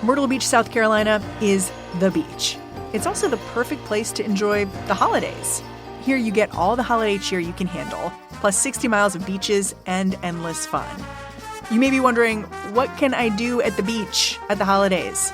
Myrtle Beach, South Carolina is the beach. It's also the perfect place to enjoy the holidays. Here you get all the holiday cheer you can handle, plus 60 miles of beaches and endless fun. You may be wondering, what can I do at the beach at the holidays?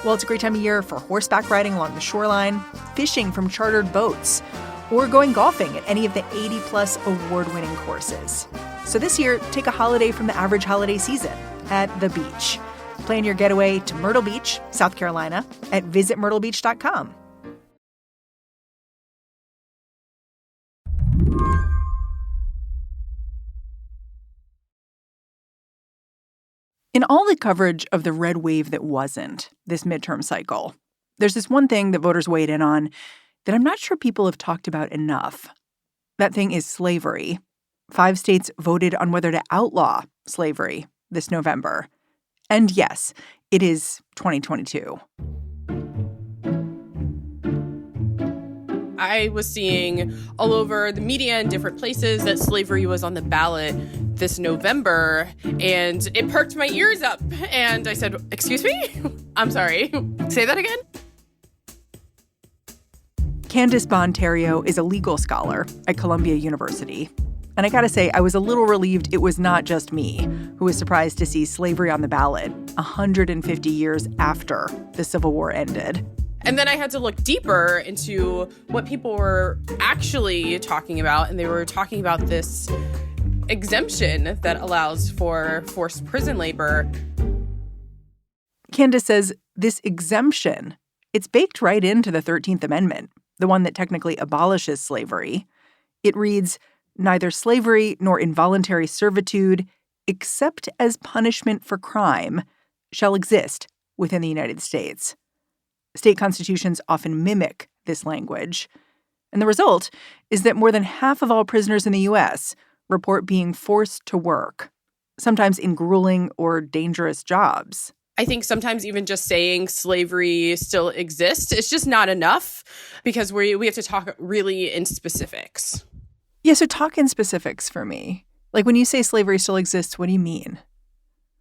Well, it's a great time of year for horseback riding along the shoreline, fishing from chartered boats, or going golfing at any of the 80-plus award-winning courses. So this year, take a holiday from the average holiday season at the beach. Plan your getaway to Myrtle Beach, South Carolina at visitmyrtlebeach.com. In all the coverage of the red wave that wasn't this midterm cycle, there's this one thing that voters weighed in on that I'm not sure people have talked about enough. That thing is slavery. 5 states voted on whether to outlaw slavery this November. And yes, it is 2022. I was seeing all over the media in different places that slavery was on the ballot this November, and it perked my ears up. And I said, "Excuse me? I'm sorry. Say that again?" Candace Bond-Theriault is a legal scholar at Columbia University. And I gotta say, I was a little relieved it was not just me who was surprised to see slavery on the ballot 150 years after the Civil War ended. And then I had to look deeper into what people were actually talking about. And they were talking about this exemption that allows for forced prison labor. Candace says this exemption, it's baked right into the 13th Amendment, the one that technically abolishes slavery. It reads, "Neither slavery nor involuntary servitude, except as punishment for crime, shall exist within the United States." State constitutions often mimic this language. And the result is that more than half of all prisoners in the U.S. report being forced to work, sometimes in grueling or dangerous jobs. I think sometimes even just saying slavery still exists, it's just not enough because we have to talk really in specifics. Yeah, so talk in specifics for me. Like when you say slavery still exists, what do you mean?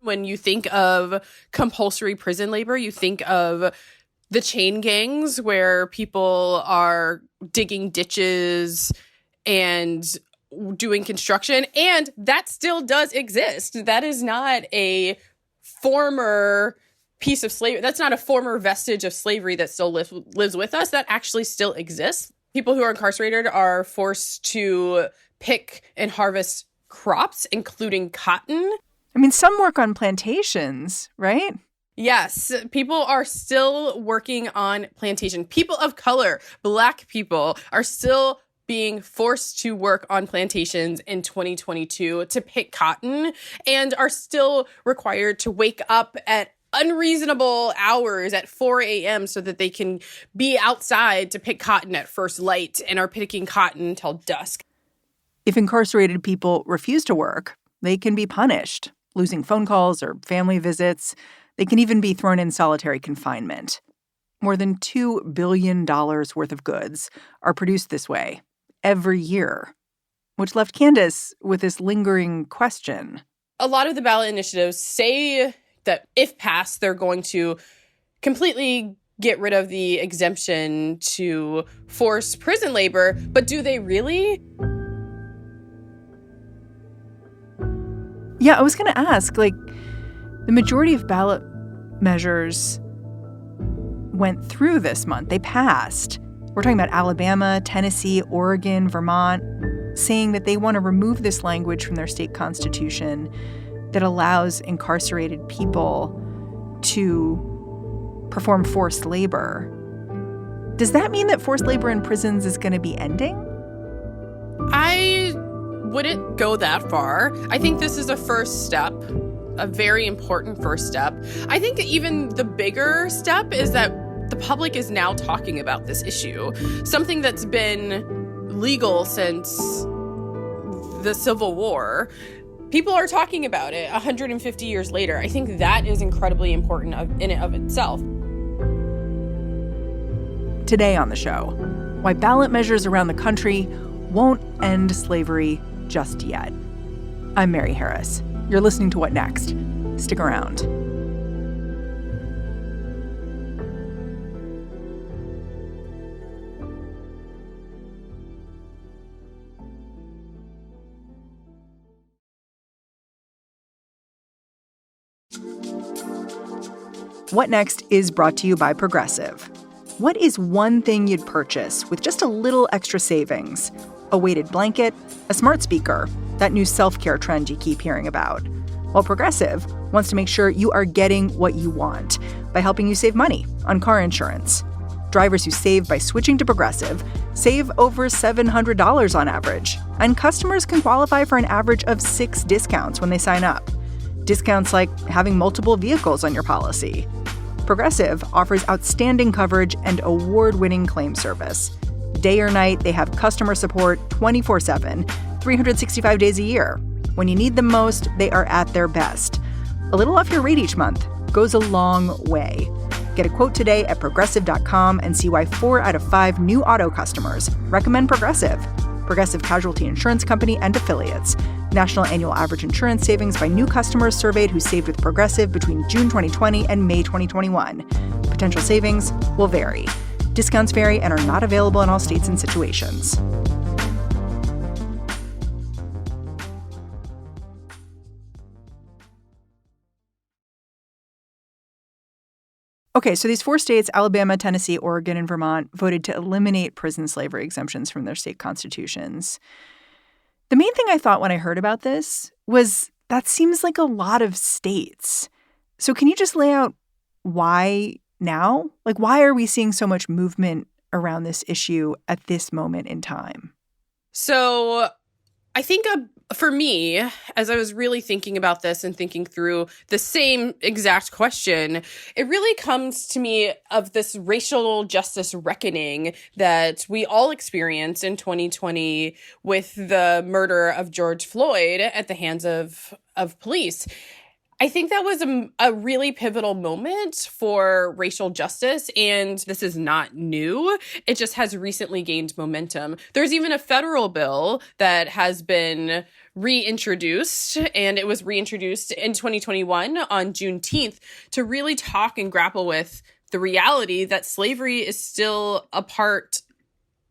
When you think of compulsory prison labor, you think of the chain gangs where people are digging ditches and doing construction, and that still does exist. That is not a former piece of slavery. That's not a former vestige of slavery that still lives with us. That actually still exists. People who are incarcerated are forced to pick and harvest crops, including cotton. I mean, some work on plantations, right? Yes, people are still working on plantation. People of color, Black people, are still being forced to work on plantations in 2022 to pick cotton and are still required to wake up at unreasonable hours at 4 a.m. so that they can be outside to pick cotton at first light and are picking cotton until dusk. If incarcerated people refuse to work, they can be punished, losing phone calls or family visits. They can even be thrown in solitary confinement. More than $2 billion worth of goods are produced this way every year, which left Candace with this lingering question. A lot of the ballot initiatives say that if passed, they're going to completely get rid of the exemption to forced prison labor. But do they really? Yeah, I was going to ask, the majority of ballot measures went through this month. They passed. We're talking about Alabama, Tennessee, Oregon, Vermont, saying that they want to remove this language from their state constitution that allows incarcerated people to perform forced labor. Does that mean that forced labor in prisons is going to be ending? I wouldn't go that far. I think this is a first step, a very important first step. I think even the bigger step is that the public is now talking about this issue, something that's been legal since the Civil War. People are talking about it 150 years later. I think that is incredibly important in and of itself. Today on the show, why ballot measures around the country won't end slavery just yet. I'm Mary Harris. You're listening to What Next? Stick around. What Next is brought to you by Progressive. What is one thing you'd purchase with just a little extra savings? A weighted blanket, a smart speaker, that new self-care trend you keep hearing about. Well, Progressive wants to make sure you are getting what you want by helping you save money on car insurance. Drivers who save by switching to Progressive save over $700 on average, and customers can qualify for an average of 6 discounts when they sign up. Discounts like having multiple vehicles on your policy. Progressive offers outstanding coverage and award-winning claim service. Day or night, they have customer support 24/7, 365 days a year. When you need them most, they are at their best. A little off your rate each month goes a long way. Get a quote today at Progressive.com and see why 4 out of 5 new auto customers recommend Progressive. Progressive Casualty Insurance Company and Affiliates. National annual average insurance savings by new customers surveyed who saved with Progressive between June 2020 and May 2021. Potential savings will vary. Discounts vary and are not available in all states and situations. Okay, so these 4 states, Alabama, Tennessee, Oregon, and Vermont, voted to eliminate prison slavery exemptions from their state constitutions. The main thing I thought when I heard about this was that seems like a lot of states. So can you just lay out why now? Like, why are we seeing so much movement around this issue at this moment in time? So I think for me, as I was really thinking about this and thinking through the same exact question, it really comes to me of this racial justice reckoning that we all experienced in 2020 with the murder of George Floyd at the hands of police. I think that was a really pivotal moment for racial justice, and this is not new. It just has recently gained momentum. There's even a federal bill that has been reintroduced, and it was reintroduced in 2021 on Juneteenth to really talk and grapple with the reality that slavery is still a part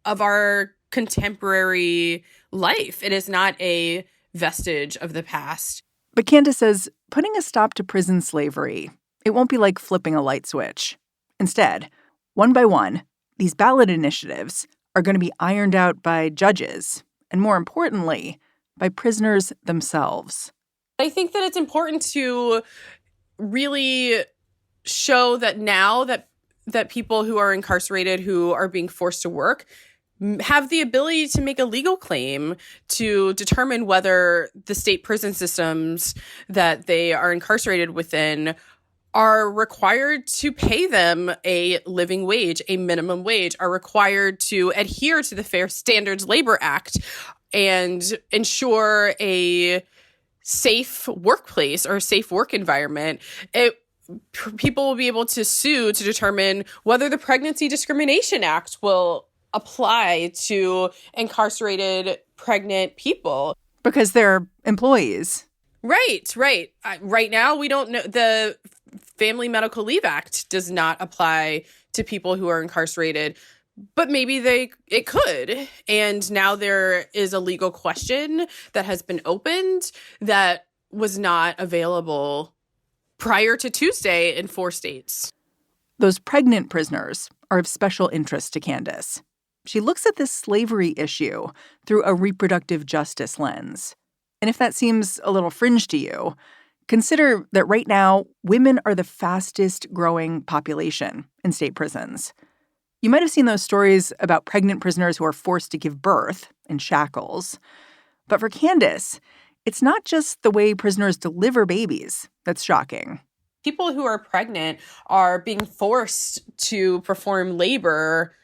of our contemporary life. It is not a vestige of the past. But Candace says putting a stop to prison slavery, it won't be like flipping a light switch. Instead, one by one, these ballot initiatives are going to be ironed out by judges, and more importantly, by prisoners themselves. I think that it's important to really show that now that people who are incarcerated, who are being forced to work, have the ability to make a legal claim to determine whether the state prison systems that they are incarcerated within are required to pay them a living wage, a minimum wage, are required to adhere to the Fair Standards Labor Act and ensure a safe workplace or a safe work environment. People will be able to sue to determine whether the Pregnancy Discrimination Act will apply to incarcerated pregnant people. Because they're employees. Right. Right now, we don't know. The Family Medical Leave Act does not apply to people who are incarcerated, but maybe it could. And now there is a legal question that has been opened that was not available prior to Tuesday in 4 states. Those pregnant prisoners are of special interest to Candace. She looks at this slavery issue through a reproductive justice lens. And if that seems a little fringe to you, consider that right now, women are the fastest growing population in state prisons. You might have seen those stories about pregnant prisoners who are forced to give birth in shackles. But for Candace, it's not just the way prisoners deliver babies that's shocking. People who are pregnant are being forced to perform labor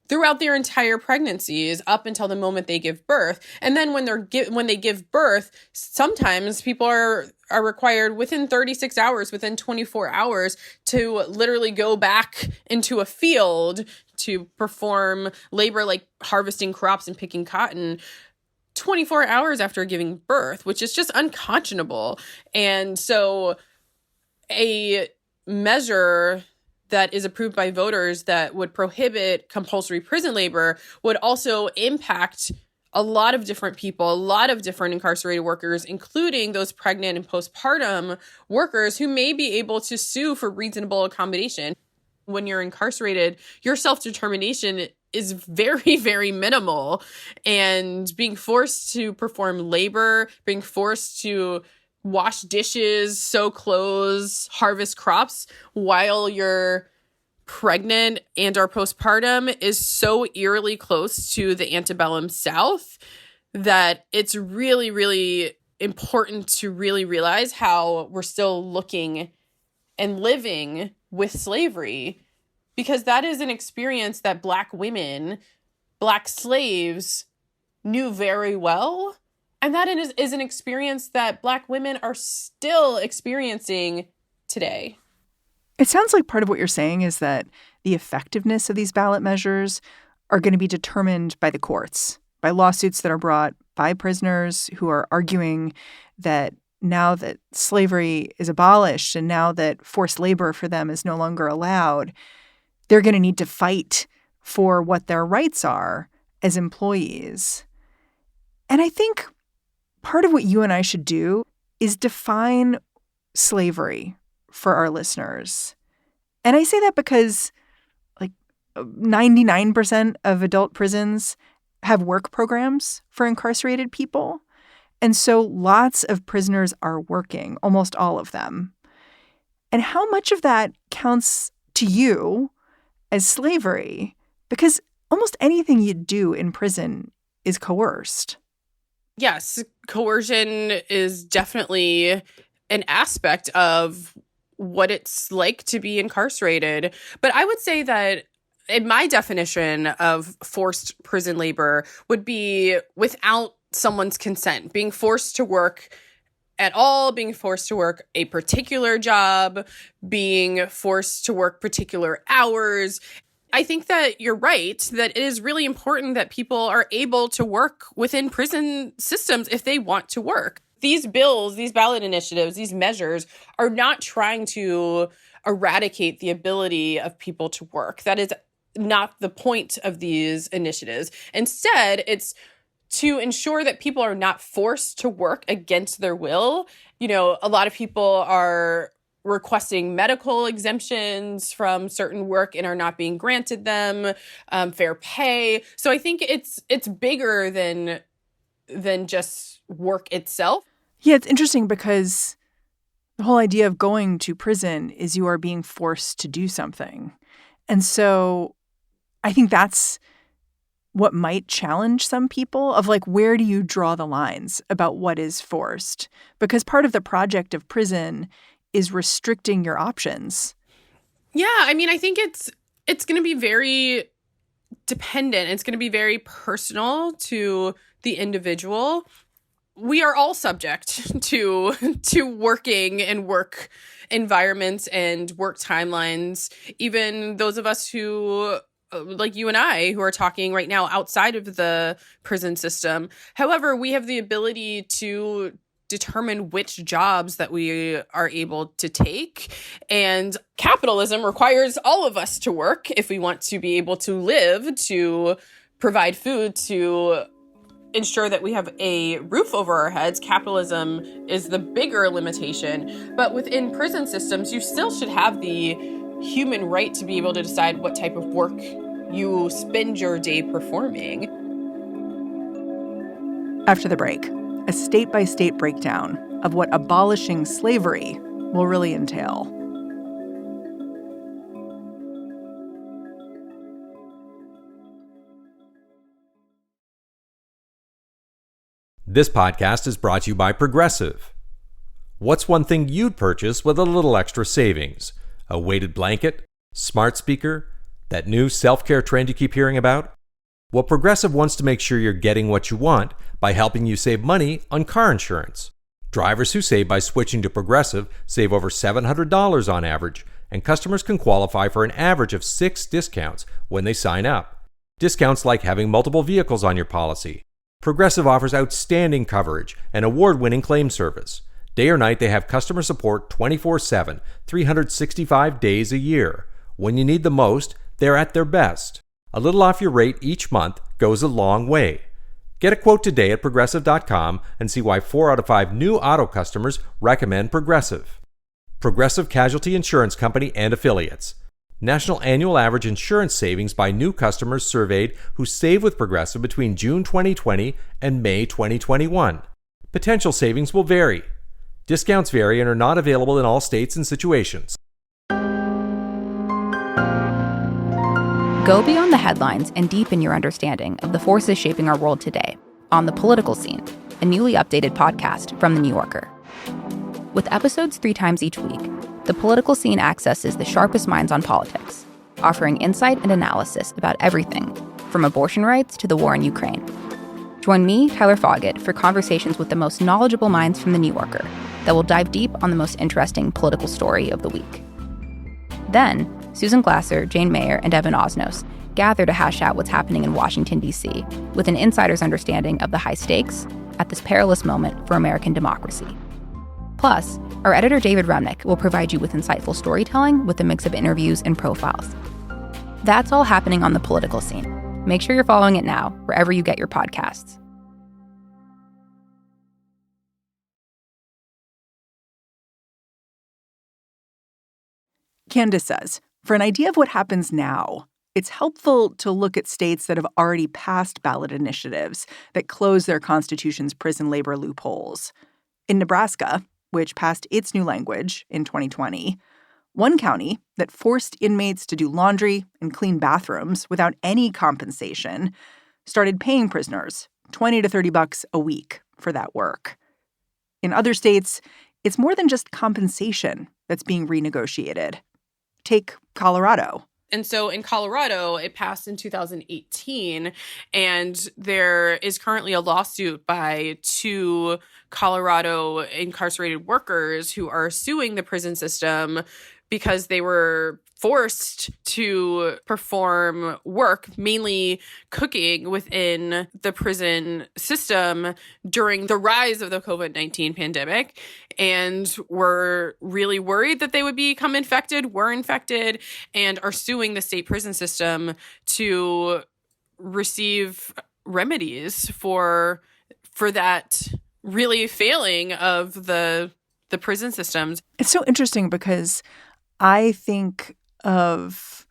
throughout their entire pregnancies up until the moment they give birth. And then when they give birth, sometimes people are required within 36 hours, within 24 hours to literally go back into a field to perform labor like harvesting crops and picking cotton 24 hours after giving birth, which is just unconscionable. And so a measure that is approved by voters that would prohibit compulsory prison labor would also impact a lot of different people, a lot of different incarcerated workers, including those pregnant and postpartum workers who may be able to sue for reasonable accommodation. When you're incarcerated, your self-determination is very, very minimal. And being forced to perform labor, being forced to wash dishes, sew clothes, harvest crops while you're pregnant and or postpartum is so eerily close to the antebellum South that it's really, really important to really realize how we're still looking and living with slavery, because that is an experience that Black women, Black slaves knew very well. And that is an experience that Black women are still experiencing today. It sounds like part of what you're saying is that the effectiveness of these ballot measures are going to be determined by the courts, by lawsuits that are brought by prisoners who are arguing that now that slavery is abolished and now that forced labor for them is no longer allowed, they're going to need to fight for what their rights are as employees. And I think part of what you and I should do is define slavery for our listeners. And I say that because 99% of adult prisons have work programs for incarcerated people. And so lots of prisoners are working, almost all of them. And how much of that counts to you as slavery? Because almost anything you do in prison is coerced. Yes, coercion is definitely an aspect of what it's like to be incarcerated. But I would say that in my definition of forced prison labor would be without someone's consent, being forced to work at all, being forced to work a particular job, being forced to work particular hours. I think that you're right, that it is really important that people are able to work within prison systems if they want to work. These bills, these ballot initiatives, these measures are not trying to eradicate the ability of people to work. That is not the point of these initiatives. Instead, it's to ensure that people are not forced to work against their will. You know, a lot of people are requesting medical exemptions from certain work and are not being granted them, fair pay. So I think it's bigger than just work itself. Yeah, it's interesting because the whole idea of going to prison is you are being forced to do something. And so I think that's what might challenge some people of where do you draw the lines about what is forced? Because part of the project of prison is restricting your options. Yeah, I mean, I think it's going to be very dependent. It's going to be very personal to the individual. We are all subject to working and work environments and work timelines. Even those of us who, like you and I, who are talking right now outside of the prison system. However, we have the ability to determine which jobs that we are able to take. And capitalism requires all of us to work if we want to be able to live, to provide food, to ensure that we have a roof over our heads. Capitalism is the bigger limitation. But within prison systems, you still should have the human right to be able to decide what type of work you spend your day performing. After the break, a state-by-state breakdown of what abolishing slavery will really entail. This podcast is brought to you by Progressive. What's one thing you'd purchase with a little extra savings? A weighted blanket? Smart speaker? That new self-care trend you keep hearing about? Well, Progressive wants to make sure you're getting what you want by helping you save money on car insurance. Drivers who save by switching to Progressive save over $700 on average, and customers can qualify for an average of 6 discounts when they sign up. Discounts like having multiple vehicles on your policy. Progressive offers outstanding coverage and award-winning claim service. Day or night, they have customer support 24/7, 365 days a year. When you need the most, they're at their best. A little off your rate each month goes a long way. Get a quote today at Progressive.com and see why 4 out of 5 new auto customers recommend Progressive. Progressive Casualty Insurance Company and Affiliates. National annual average insurance savings by new customers surveyed who save with Progressive between June 2020 and May 2021. Potential savings will vary. Discounts vary and are not available in all states and situations. Go beyond the headlines and deepen your understanding of the forces shaping our world today on The Political Scene, a newly updated podcast from The New Yorker. With episodes 3 times each week, The Political Scene accesses the sharpest minds on politics, offering insight and analysis about everything from abortion rights to the war in Ukraine. Join me, Tyler Foggett, for conversations with the most knowledgeable minds from The New Yorker that will dive deep on the most interesting political story of the week. Then, Susan Glasser, Jane Mayer, and Evan Osnos gather to hash out what's happening in Washington, D.C., with an insider's understanding of the high stakes at this perilous moment for American democracy. Plus, our editor David Remnick will provide you with insightful storytelling with a mix of interviews and profiles. That's all happening on The Political Scene. Make sure you're following it now, wherever you get your podcasts. Candace says, for an idea of what happens now, it's helpful to look at states that have already passed ballot initiatives that close their constitution's prison labor loopholes. In Nebraska, which passed its new language in 2020, one county that forced inmates to do laundry and clean bathrooms without any compensation started paying prisoners $20 to $30 a week for that work. In other states, it's more than just compensation that's being renegotiated. Take Colorado. And so in Colorado, it passed in 2018, and there is currently a lawsuit by 2 Colorado incarcerated workers who are suing the prison system because they were forced to perform work, mainly cooking, within the prison system during the rise of the COVID-19 pandemic, and were really worried that they would become infected, were infected, and are suing the state prison system to receive remedies for that really failing of the prison systems. It's so interesting because I think of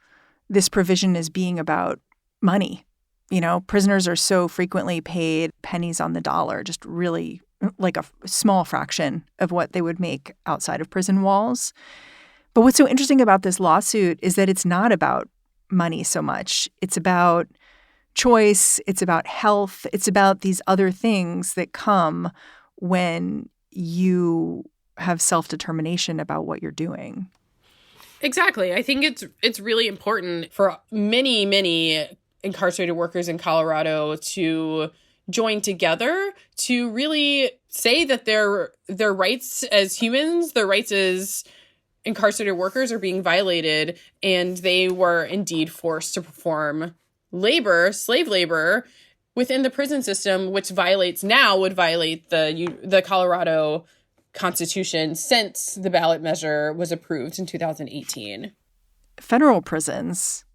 this provision as being about money. You know, prisoners are so frequently paid pennies on the dollar, just really like a small fraction of what they would make outside of prison walls. But what's so interesting about this lawsuit is that it's not about money so much. It's about choice. It's about health. It's about these other things that come when you have self-determination about what you're doing. Exactly. I think it's really important for many incarcerated workers in Colorado to join together to really say that their rights as humans, their rights as incarcerated workers are being violated, and they were indeed forced to perform labor, slave labor, within the prison system, which would violate the Colorado Constitution since the ballot measure was approved in 2018. Federal prisons,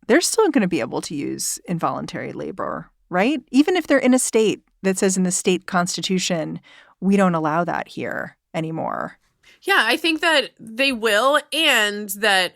they're still going to be able to use involuntary labor, right? Even if they're in a state that says in the state constitution, we don't allow that here anymore. Yeah, I think that they will, and that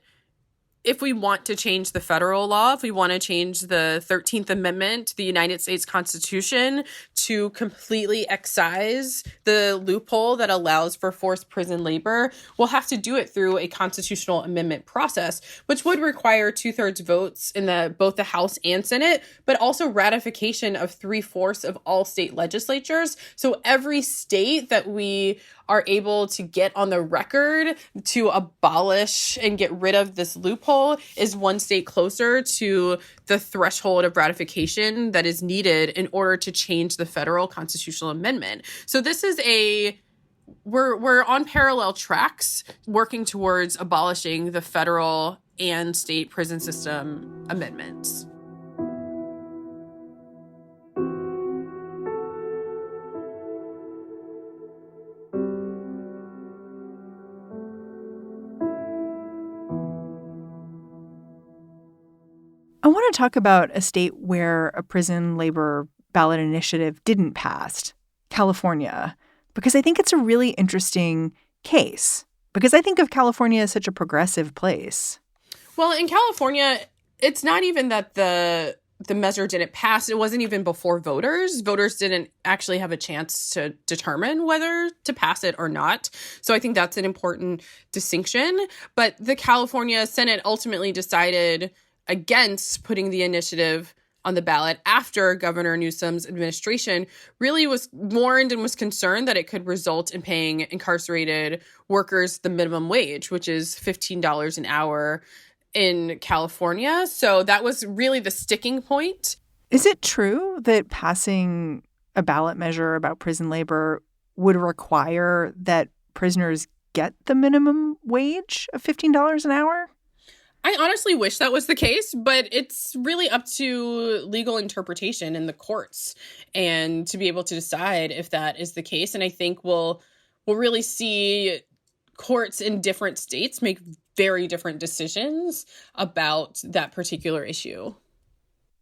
if we want to change the federal law, if we want to change the 13th Amendment to the United States Constitution to completely excise the loophole that allows for forced prison labor, we'll have to do it through a constitutional amendment process, which would require 2/3 votes in both the House and Senate, but also ratification of 3/4 of all state legislatures. So every state that we are able to get on the record to abolish and get rid of this loophole is one state closer to the threshold of ratification that is needed in order to change the federal constitutional amendment. So this is we're on parallel tracks working towards abolishing the federal and state prison system amendments. I want to talk about a state where a prison labor ballot initiative didn't pass, California, because I think it's a really interesting case, because I think of California as such a progressive place. Well, in California, it's not even that the measure didn't pass. It wasn't even before voters. Voters didn't actually have a chance to determine whether to pass it or not. So I think that's an important distinction. But the California Senate ultimately decided against putting the initiative on the ballot after Governor Newsom's administration really was warned and was concerned that it could result in paying incarcerated workers the minimum wage, which is $15 an hour in California. So that was really the sticking point. Is it true that passing a ballot measure about prison labor would require that prisoners get the minimum wage of $15 an hour? I honestly wish that was the case, but it's really up to legal interpretation in the courts and to be able to decide if that is the case. And I think we'll really see courts in different states make very different decisions about that particular issue.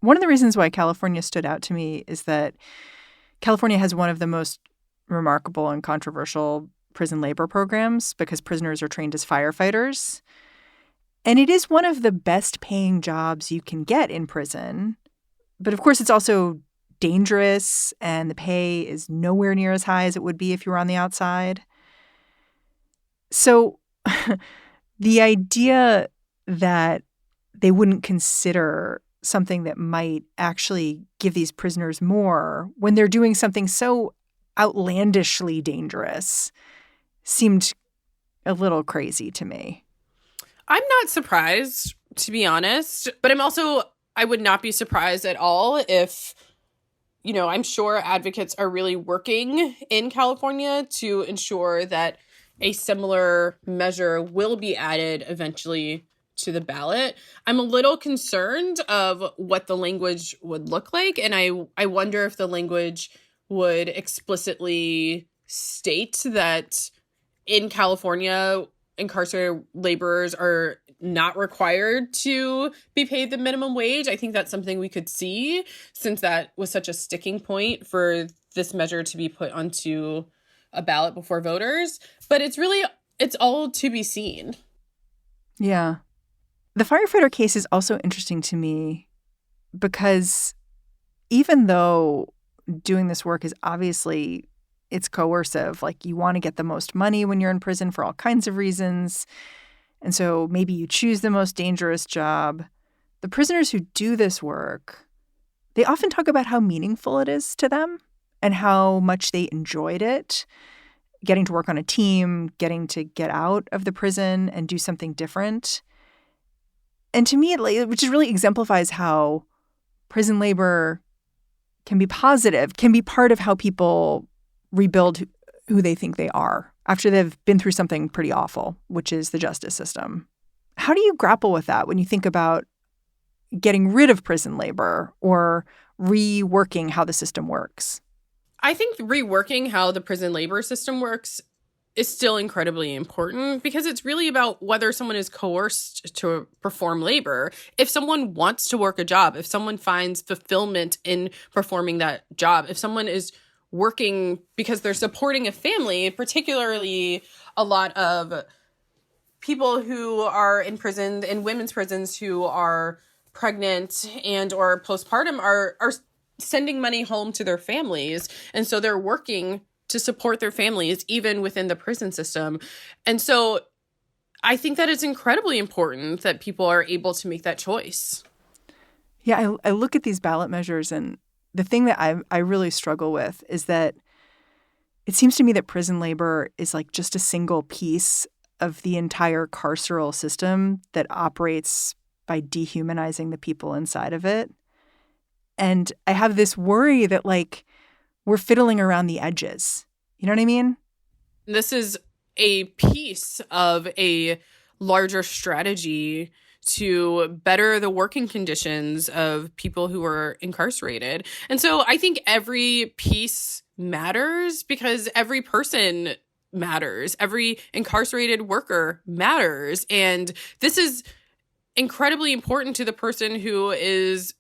One of the reasons why California stood out to me is that California has one of the most remarkable and controversial prison labor programs because prisoners are trained as firefighters. And it is one of the best paying jobs you can get in prison. But of course, it's also dangerous and the pay is nowhere near as high as it would be if you were on the outside. So the idea that they wouldn't consider something that might actually give these prisoners more when they're doing something so outlandishly dangerous seemed a little crazy to me. I'm not surprised, to be honest, but I would not be surprised at all if, I'm sure advocates are really working in California to ensure that a similar measure will be added eventually to the ballot. I'm a little concerned of what the language would look like, and I wonder if the language would explicitly state that in California, incarcerated laborers are not required to be paid the minimum wage. I think that's something we could see since that was such a sticking point for this measure to be put onto a ballot before voters. But it's all to be seen. Yeah. The firefighter case is also interesting to me because even though doing this work is obviously it's coercive, like you want to get the most money when you're in prison for all kinds of reasons. And so maybe you choose the most dangerous job. The prisoners who do this work, they often talk about how meaningful it is to them and how much they enjoyed it, getting to work on a team, getting to get out of the prison and do something different. And to me, it just really exemplifies how prison labor can be positive, can be part of how people rebuild who they think they are after they've been through something pretty awful, which is the justice system. How do you grapple with that when you think about getting rid of prison labor or reworking how the system works? I think reworking how the prison labor system works is still incredibly important because it's really about whether someone is coerced to perform labor. If someone wants to work a job, if someone finds fulfillment in performing that job, if someone is working because they're supporting a family, particularly a lot of people who are in prison, in women's prisons who are pregnant and or postpartum are sending money home to their families. And so they're working to support their families, even within the prison system. And so I think that it's incredibly important that people are able to make that choice. Yeah, I look at these ballot measures and the thing that I really struggle with is that it seems to me that prison labor is like just a single piece of the entire carceral system that operates by dehumanizing the people inside of it. And I have this worry that like we're fiddling around the edges. You know what I mean? This is a piece of a larger strategy to better the working conditions of people who are incarcerated. And so I think every piece matters because every person matters. Every incarcerated worker matters. And this is incredibly important to the person who is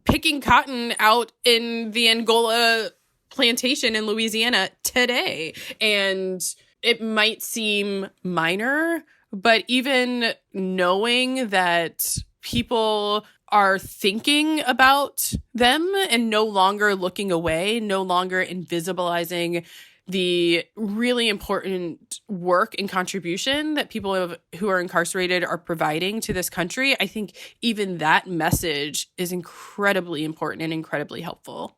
picking cotton out in the Angola plantation in Louisiana today. And it might seem minor, but even knowing that people are thinking about them and no longer looking away, no longer invisibilizing the really important work and contribution that people who are incarcerated are providing to this country, I think even that message is incredibly important and incredibly helpful.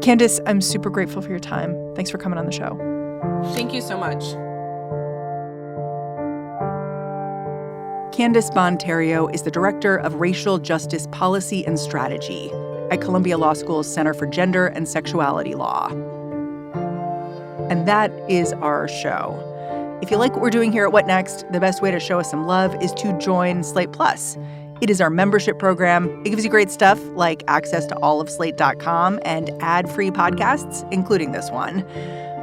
Candace, I'm super grateful for your time. Thanks for coming on the show. Thank you so much. Candace Bond-Theriault is the Director of Racial Justice Policy and Strategy at Columbia Law School's Center for Gender and Sexuality Law. And that is our show. If you like what we're doing here at What Next, the best way to show us some love is to join Slate Plus. It is our membership program. It gives you great stuff like access to all of Slate.com and ad-free podcasts, including this one.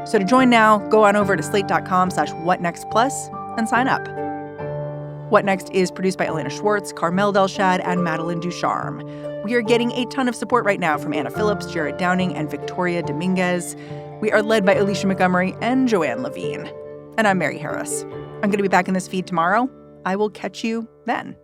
So to join now, go on over to slate.com/whatnextplus and sign up. What Next is produced by Elena Schwartz, Carmel Delshad, and Madeline Ducharme. We are getting a ton of support right now from Anna Phillips, Jared Downing, and Victoria Dominguez. We are led by Alicia Montgomery and Joanne Levine. And I'm Mary Harris. I'm going to be back in this feed tomorrow. I will catch you then.